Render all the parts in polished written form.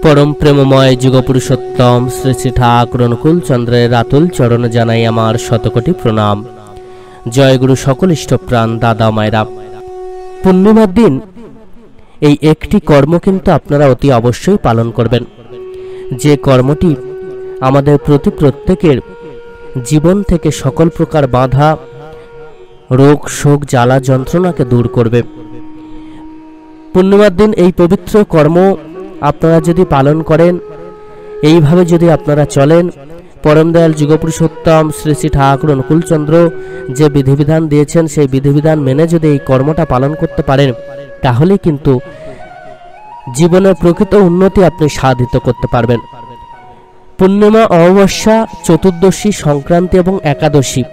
परम प्रेममय जुगपुरुषोत्तम श्री श्री ठाकुर अनुकूल चंद्रेर आतुल चरण जानाई आमार शतकोटी प्रणाम। जय गुरु सकल इष्टप्राण दादा मायरा। पूर्णिमार दिन এই একটি কর্ম কিন্তু আপনারা অতি অবশ্যই পালন করবেন, যে কর্মটি আমাদের প্রত্যেকের জীবন থেকে সকল প্রকার বাধা, রোগ, শোক, জ্বালা, যন্ত্রণাকে দূর করবে। পূর্ণিমার দিন এই পবিত্র কর্ম আপনারা যদি পালন করেন, এইভাবে যদি আপনারা চলেন, পরম দয়াল যুগপুরুষোত্তম শ্রী শ্রী ঠাকুর অনুকূলচন্দ্র যে বিধিবিধান দিয়েছেন সেই বিধিবিধান মেনে যদি এই কর্মটা পালন করতে পারেন, তাহলে কিন্তু জীবনের প্রকৃত উন্নতি আপনি সাধিত করতে পারবেন। পূর্ণিমা, অমাবস্যা, চতুর্দশী, সংক্রান্তি এবং একাদশী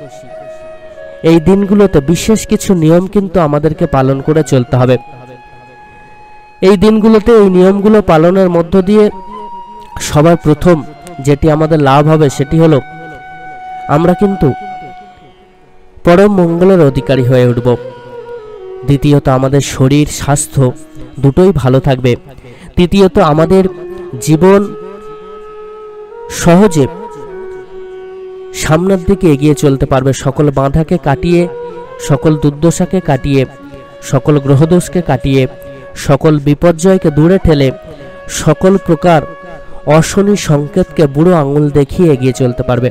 এই দিনগুলোতে বিশেষ কিছু নিয়ম কিন্তু আমাদেরকে পালন করে চলতে হবে। এই দিনগুলোতে এই নিয়মগুলো পালনের মধ্য দিয়ে সবার প্রথম যেটি আমাদের লাভ হবে সেটি হলো আমরা কিন্তু পরম মঙ্গলের অধিকারী হয়ে উঠব। দ্বিতীয়ত আমাদের শরীর স্বাস্থ্য দুটোই ভালো থাকবে। তৃতীয়ত আমাদের জীবন সহজে সামনের দিকে এগিয়ে চলতে পারবে, সকল বাধাকে কাটিয়ে, সকল দুর্দশাকে কাটিয়ে, সকল গ্রহদোষকে কাটিয়ে, সকল বিপর্যয়কে দূরে ঠেলে সকল প্রকার অশনি সংকেতকে বুড়ো আঙুল দেখিয়ে এগিয়ে চলতে পারবে।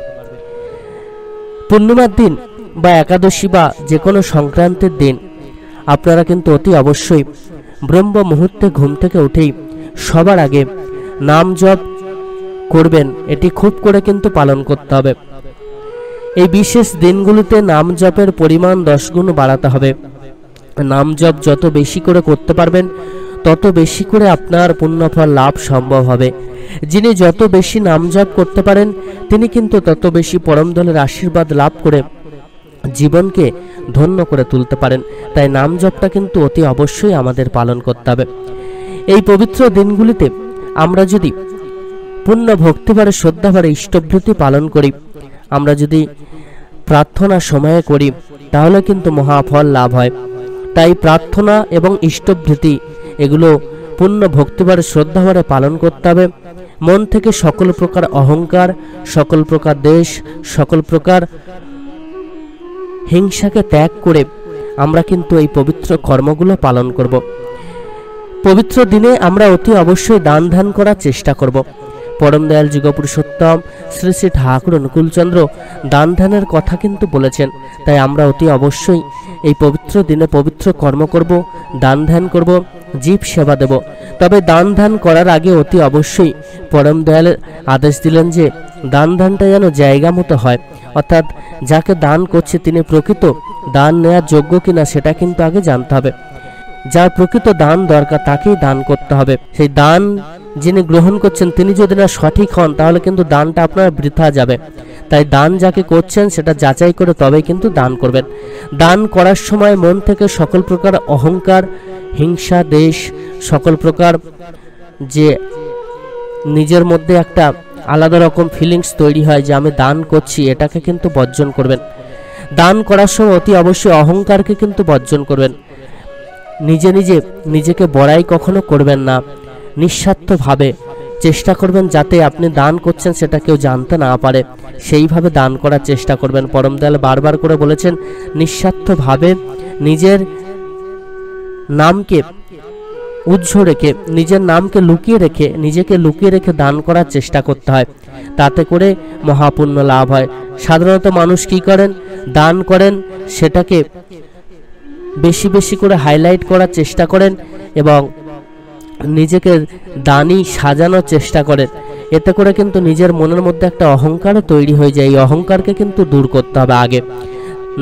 পূর্ণিমার দিন বা একাদশী বা যে কোনো সংক্রান্তির দিন আপনারা কিন্তু অতি অবশ্যই ব্রহ্ম মুহূর্তে ঘুম থেকে উঠেই সবার আগে নাম জপ করবেন। এটি খুব করে কিন্তু পালন করতে হবে। এই বিশেষ দিনগুলিতে নাম জপের পরিমাণ 10 গুণ বাড়াতে হবে। নাম জপ যত বেশি করে করতে পারবেন তত বেশি করে আপনার পুণ্যফল লাভ সম্ভব হবে। যিনি যত বেশি নাম জপ করতে পারেন তিনি কিন্তু তত বেশি পরম দলের আশীর্বাদ লাভ করে জীবনকে ধন্য করে তুলতে পারেন। তাই নাম জপটা কিন্তু অতি অবশ্যই আমাদের পালন করতে হবে। এই পবিত্র দিনগুলিতে আমরা যদি পূর্ণ ভক্তিভরে শ্রদ্ধাভরে ইষ্টভৃতি পালন করি, আমরা যদি প্রার্থনা সময়ে করি, তাহলে কিন্তু মহাফল লাভ হয়। তাই প্রার্থনা এবং ইষ্টভৃতি এগুলো পূর্ণ ভক্তিভরে শ্রদ্ধাভরে পালন করতে হবে। মন থেকে সকল প্রকার অহংকার, সকল প্রকার দেশ, সকল প্রকার হিংসাকে ত্যাগ করে আমরা কিন্তু এই পবিত্র কর্মগুলো পালন করব। পবিত্র দিনে আমরা অতি অবশ্যই দান ধ্যান করার চেষ্টা করব। পরম দয়াল যুগপুরুষোত্তম শ্রী শ্রী ঠাকুর অনুকূলচন্দ্র দান ধ্যানের কথা কিন্তু বলেছেন। তাই আমরা অতি অবশ্যই এই পবিত্র দিনে পবিত্র কর্ম করব, দান ধ্যান করব, জীব সেবা দেব। তবে দান ধ্যান করার আগে অতি অবশ্যই পরম দয়ালের আদেশ দিলেন যে দান ধ্যানটা যেন জায়গা মতো হয়, অর্থাৎ যাকে দান করছে তিনি প্রকৃত দান নেওয়ার যোগ্য কিনা সেটা কিন্তু আগে জানতে হবে। যার প্রকৃত দান দরকার তাকেই দান করতে হবে। সেই দান যিনি গ্রহণ করছেন তিনি যদি না সঠিক হন তাহলে কিন্তু দানটা আপনার বৃথা যাবে। তাই দান যাকে করছেন সেটা যাচাই করে তবেই কিন্তু দান করবেন। দান করার সময় মন থেকে সকল প্রকার অহংকার, হিংসা, দেশ, সকল প্রকার যে নিজের মধ্যে একটা আলাদা রকম ফিলিংস তৈরি হয় যে আমি দান করছি, এটাকে কিন্তু বর্জন করবেন। দান করার সময় অতি অবশ্যই অহংকারকে কিন্তু বর্জন করবেন। নিজেকে বড়াই কখনো করবেন না। নিঃস্বার্থভাবে চেষ্টা করবেন যাতে আপনি দান করছেন সেটা কেউ জানতে না পারে, সেইভাবে দান করার চেষ্টা করবেন। পরম দয়াল বারবার করে বলেছেন নিঃস্বার্থভাবে নিজের নামকে উজ্জ্বল রেখে, নিজের নামকে লুকিয়ে রেখে, নিজেকে লুকিয়ে রেখে দান করার চেষ্টা করতে হয়। তাতে করে মহাপুণ্য লাভ হয়। সাধারণত মানুষ কি করেন, দান করেন সেটাকে বেশি বেশি করে হাইলাইট করার চেষ্টা করেন এবং নিজেকে দানি সাজানোর চেষ্টা করেন। এতে করে কিন্তু নিজের মনের মধ্যে একটা অহংকারও তৈরি হয়ে যায়। এই অহংকারকে কিন্তু দূর করতে হবে আগে,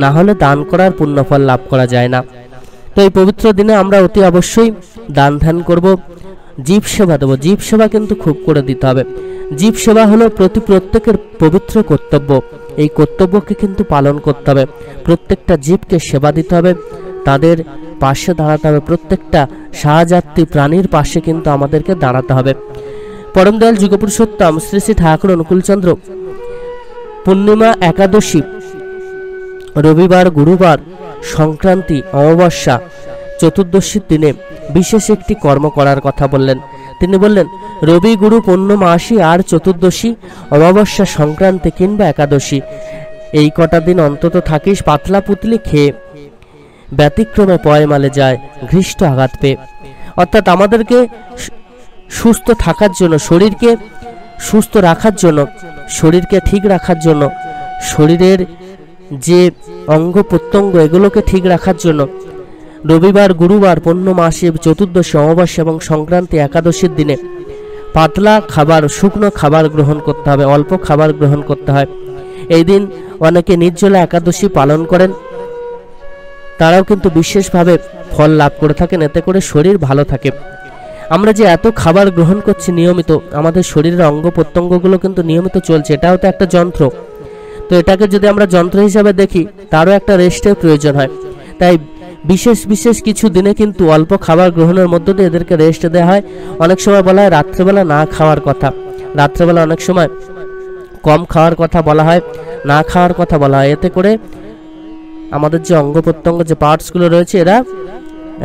না হলে দান করার পুণ্যফল লাভ করা যায় না। তো এই পবিত্র দিনে আমরা অতি অবশ্যই দান ধ্যান করব, জীব সেবা দেবো। জীব সেবা কিন্তু খুব করে দিতে হবে। জীব সেবা হলো প্রত্যেকের পবিত্র কর্তব্য। এই কর্তব্যকে কিন্তু পালন করতে হবে। প্রত্যেকটা জীবকে সেবা দিতে হবে, তাদের পাশে দাঁড়াতে হবে। প্রত্যেকটা সাহাযাত্রী প্রাণীর পাশে কিন্তু আমাদেরকে দাঁড়াতে হবে। পরম দয়াল যুগপুরুষোত্তম শ্রী শ্রী ঠাকুর অনুকূলচন্দ্র পূর্ণিমা, একাদশী, রবিবার, গুরুবার, সংক্রান্তি, অমাবস্যা, চতুর্দশীর দিনে বিশেষ একটি কর্ম করার কথা বললেন। তিনি বললেন, রবি, গুরু, পূর্ণমাসী আর চতুর্দশী, অমাবস্যা, সংক্রান্তি কিংবা একাদশী, এই কটা দিন অন্তত থাকিস পাতলা পুতলি খেয়ে, ব্যতিক্রমে পয়মালে যায় ঘৃষ্ট আঘাত পেয়ে। অর্থাৎ আমাদেরকে সুস্থ থাকার জন্য, শরীরকে সুস্থ রাখার জন্য, শরীরকে ঠিক রাখার জন্য, শরীরের যে অঙ্গ প্রত্যঙ্গ এগুলোকে ঠিক রাখার জন্য রবিবার, গুরুবার, পূর্ণমাসী, চতুর্দশী, অমাবস্যা এবং সংক্রান্তি, একাদশীর দিনে পাতলা খাবার, শুকনো খাবার গ্রহণ করতে হবে, অল্প খাবার গ্রহণ করতে হয়। এই দিন অনেকে নির্জলা একাদশী পালন করেন, তারাও কিন্তু বিশেষভাবে ফল লাভ করে থাকেন, এতে করে শরীর ভালো থাকে। আমরা যে এত খাবার গ্রহণ করছি নিয়মিত, আমাদের শরীরের অঙ্গ প্রত্যঙ্গগুলো কিন্তু নিয়মিত চলছে, এটাও তো একটা যন্ত্র। তো এটাকে যদি আমরা যন্ত্র হিসাবে দেখি, তারও একটা রেস্টের প্রয়োজন হয়। তাই বিশেষ বিশেষ কিছু দিনে কিন্তু অল্প খাবার গ্রহণের মধ্য দিয়ে এদেরকে রেস্ট দেওয়া হয়। অনেক সময় বলা হয় রাত্রেবেলা না খাওয়ার কথা, রাত্রেবেলা অনেক সময় কম খাওয়ার কথা বলা হয়, না খাওয়ার কথা বলা হয়। এতে করে আমাদের যে অঙ্গ প্রত্যঙ্গ, যে পার্টসগুলো রয়েছে, এরা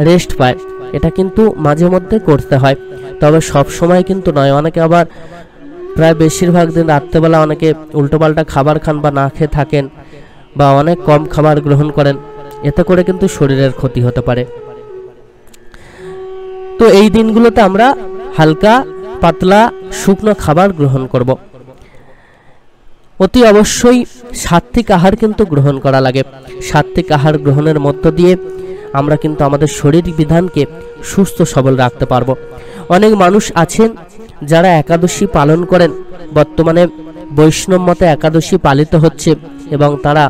রেস্ট পায়। এটা কিন্তু মাঝে মধ্যে করতে হয়, তবে সব সময় কিন্তু নয়। অনেকে আবার প্রায় বেশিরভাগ দিন রাত্রেবেলা অনেকে উল্টোপাল্টা খাবার খান বা না খেয়ে থাকেন, বা অনেক কম খাবার গ্রহণ করেন, এতে করে কিন্তু শরীরের ক্ষতি হতে পারে। তো এই দিনগুলোতে আমরা হালকা পাতলা শুকনো খাবার গ্রহণ করব। অতি অবশ্যই সাত্ত্বিক আহার কিন্তু গ্রহণ করা লাগে। সাত্ত্বিক আহার গ্রহণের মধ্য দিয়ে আমরা কিন্তু আমাদের শরীর বিধানকে সুস্থ সবল রাখতে পারবো। অনেক মানুষ আছেন যারা একাদশী পালন করেন, বর্তমানে বৈষ্ণব মতে একাদশী পালিত হচ্ছে, এবং তারা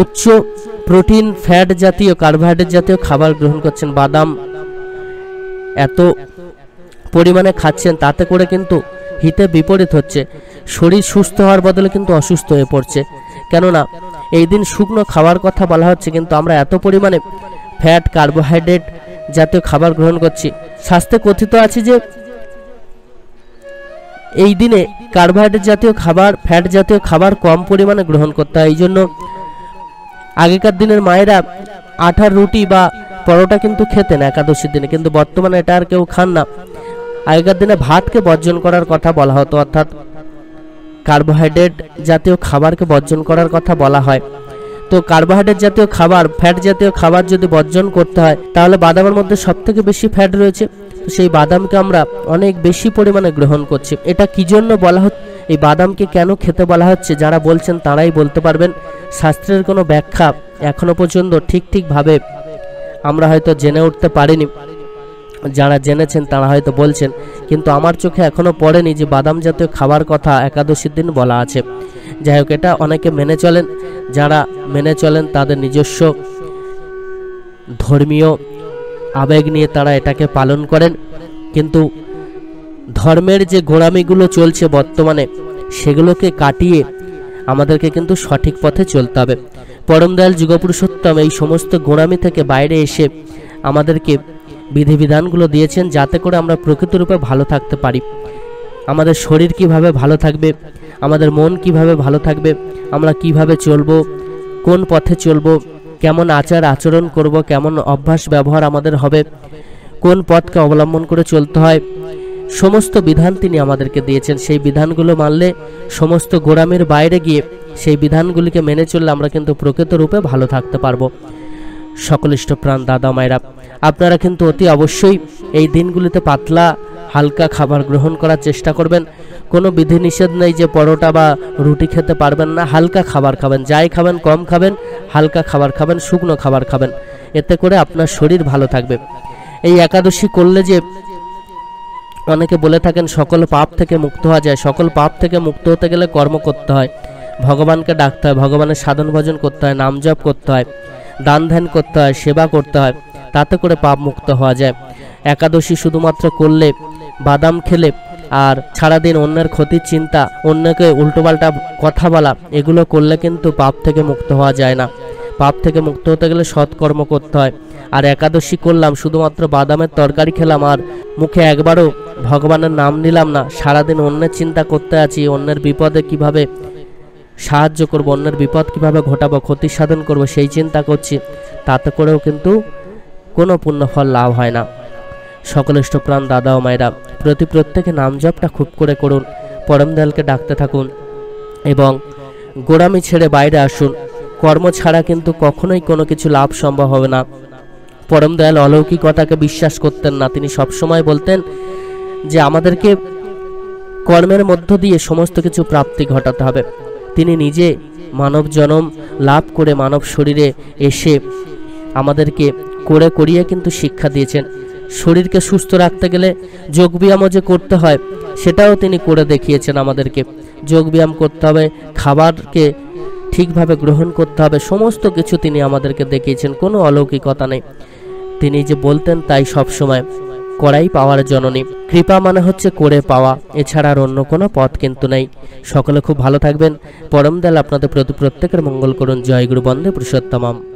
উচ্চ প্রোটিন, ফ্যাট জাতীয়, কার্বোহাইড্রেট জাতীয় খাবার গ্রহণ করছেন, বাদাম এত পরিমাণে খাচ্ছেন, তাতে করে কিন্তু হিতে বিপরীত হচ্ছে। শরীর সুস্থ হওয়ার বদলে কিন্তু অসুস্থ হয়ে পড়ছে। কেননা এই দিন শুকনো খাওয়ার কথা বলা হচ্ছে, কিন্তু আমরা এত পরিমাণে ফ্যাট, কার্বোহাইড্রেট জাতীয় খাবার গ্রহণ করছি। শাস্ত্রে কথিত আছে যে এই দিনে কার্বোহাইড্রেট জাতীয় খাবার, ফ্যাট জাতীয় খাবার কম পরিমাণে গ্রহণ করতে হয়। এই জন্য আগেকার দিনের মায়েরা আটার রুটি বা পরোটা কিন্তু খেতেন একাদশীর দিনে, কিন্তু বর্তমানে এটা আর কেউ খান না। আগেকার দিনে ভাতকে বর্জন করার কথা বলা হতো, অর্থাৎ কার্বোহাইড্রেট জাতীয় খাবারকে বর্জন করার কথা বলা হয়। তো কার্বোহাইড্রেট জাতীয় খাবার, ফ্যাট জাতীয় খাবার যদি বর্জন করতে হয়, তাহলে বাদামের মধ্যে সবথেকে বেশি ফ্যাট রয়েছে, তো সেই বাদামকে আমরা অনেক বেশি পরিমাণে গ্রহণ করছি। এটা কি জন্য বলা হচ্ছে, এই বাদামকে কেন খেতে বলা হচ্ছে, যারা বলছেন তারাই বলতে পারবেন। শাস্ত্রের কোনো ব্যাখ্যা এখনো পর্যন্ত ঠিকভাবে আমরা হয়তো জেনে উঠতে পারিনি, যারা জেনেছেন তারা হয়তো বলছেন, কিন্তু আমার চোখে এখনো পড়েনি যে বাদাম জাতীয় খাবার কথা একাদশীর দিন বলা আছে। যাই হোক, এটা অনেকে মেনে চলেন, যারা মেনে চলেন তাদের নিজস্ব ধর্মীয় আবেগ নিয়ে তারা এটাকে পালন করেন। কিন্তু ধর্মের যে গোঁড়ামিগুলো চলছে বর্তমানে, সেগুলোকে কাটিয়ে আমাদেরকে কিন্তু সঠিক পথে চলতে হবে। পরম দয়াল যুগপুরুষোত্তম এই সমস্ত গোঁড়ামি থেকে বাইরে এসে আমাদেরকে বিধিবিধানগুলো দিয়েছেন, যাতে করে আমরা প্রকৃতরূপে ভালো থাকতে পারি। আমাদের শরীর কিভাবে ভালো থাকবে, আমাদের মন কিভাবে ভালো থাকবে, আমরা কিভাবে চলবো, কোন পথে চলবো, কেমন আচার আচরণ করব, কেমন অভ্যাস ব্যবহার আমাদের হবে, কোন পথকে অবলম্বন করে চলতে হয়, সমস্ত বিধান তিনি আমাদেরকে দিয়েছেন। সেই বিধানগুলো মানলে, সমস্ত গোঁড়ামির বাইরে গিয়ে সেই বিধানগুলিকে মেনে চললে আমরা কিন্তু প্রকৃতরূপে ভালো থাকতে পারবো। সকল ইষ্টপ্রাণ দাদা মায়েরা, আপনারা কিন্তু অতি অবশ্যই এই দিনগুলিতে পাতলা হালকা খাবার গ্রহণ করার চেষ্টা করবেন। কোনো বিধিনিষেধ নেই যে পরোটা বা রুটি খেতে পারবেন না, হালকা খাবার খাবেন, যাই খাবেন কম খাবেন, হালকা খাবার খাবেন, শুকনো খাবার খাবেন, এতে করে আপনার শরীর ভালো থাকবে। এই একাদশী করলে যে অনেকে বলে থাকেন সকল পাপ থেকে মুক্ত হওয়া যায়, সকল পাপ থেকে মুক্ত হতে গেলে কর্ম করতে হয়, ভগবানকে ডাকতে হয়, ভগবানের সাধন ভজন করতে হয়, নাম জপ করতে হয়, দান ধ্যান করতে হয়, সেবা করতে হয়, তাতে করে পাপ মুক্ত হওয়া যায়। একাদশী শুধুমাত্র করলে, বাদাম খেলে আর সারাদিন অন্যের ক্ষতির চিন্তা, অন্যকে উল্টোপাল্টা কথা বলা, এগুলো করলে কিন্তু পাপ থেকে মুক্ত হওয়া যায় না। পাপ থেকে মুক্ত হতে গেলে সৎকর্ম করতে হয়। আর একাদশী করলাম, শুধুমাত্র বাদামের তরকারি খেলাম আর মুখে একবারও ভগবানের নাম নিলাম না, সারাদিন অন্যের চিন্তা করতে আছি, অন্যের বিপদে কিভাবে সাহায্য করব, অন্যের বিপদ কিভাবে ঘটাবো, ক্ষতি সাধন করব, সেই চিন্তা করছি, তাতে করেও কিন্তু কোনো পুণ্যফল লাভ হয় না। সকল ইষ্টপ্রাণ দাদা ও মায়েরা প্রত্যেকে নাম জপটা খুব করে করুন, পরম দয়ালকে ডাকতে থাকুন এবং গোড়ামি ছেড়ে বাইরে আসুন। কর্ম ছাড়া কিন্তু কখনোই কোনো কিছু লাভ সম্ভব হবে না। পরম দয়াল অলৌকিকতাকে বিশ্বাস করতেন না। তিনি সবসময় বলতেন যে আমাদেরকে কর্মের মধ্য দিয়ে সমস্ত কিছু প্রাপ্তি ঘটাতে হবে। তিনি নিজে মানব জন্ম লাভ করে মানব শরীরে এসে আমাদেরকে করিয়ে কিন্তু শিক্ষা দিয়েছেন। শরীরকে সুস্থ রাখতে গেলে যোগব্যায়ামও যে করতে হয় সেটাও তিনি করে দেখিয়েছেন আমাদেরকে। যোগব্যায়াম করতে হবে, খাবারকে ঠিকভাবে গ্রহণ করতে হবে, সমস্ত কিছু তিনি আমাদেরকে দেখিয়েছেন। কোনো অলৌকিকতা নেই। তিনি যে বলতেন তাই সবসময় করাই পাওয়ার জননী। কৃপা মানে হচ্ছে করে পাওয়া, এছাড়া আর অন্য কোনো পথ কিন্তু নেই। সকলে খুব ভালো থাকবেন। পরম দয়াল আপনাদের প্রত্যেকের মঙ্গল করুন। জয় গুরু, বন্দে পুরুষোত্তমম।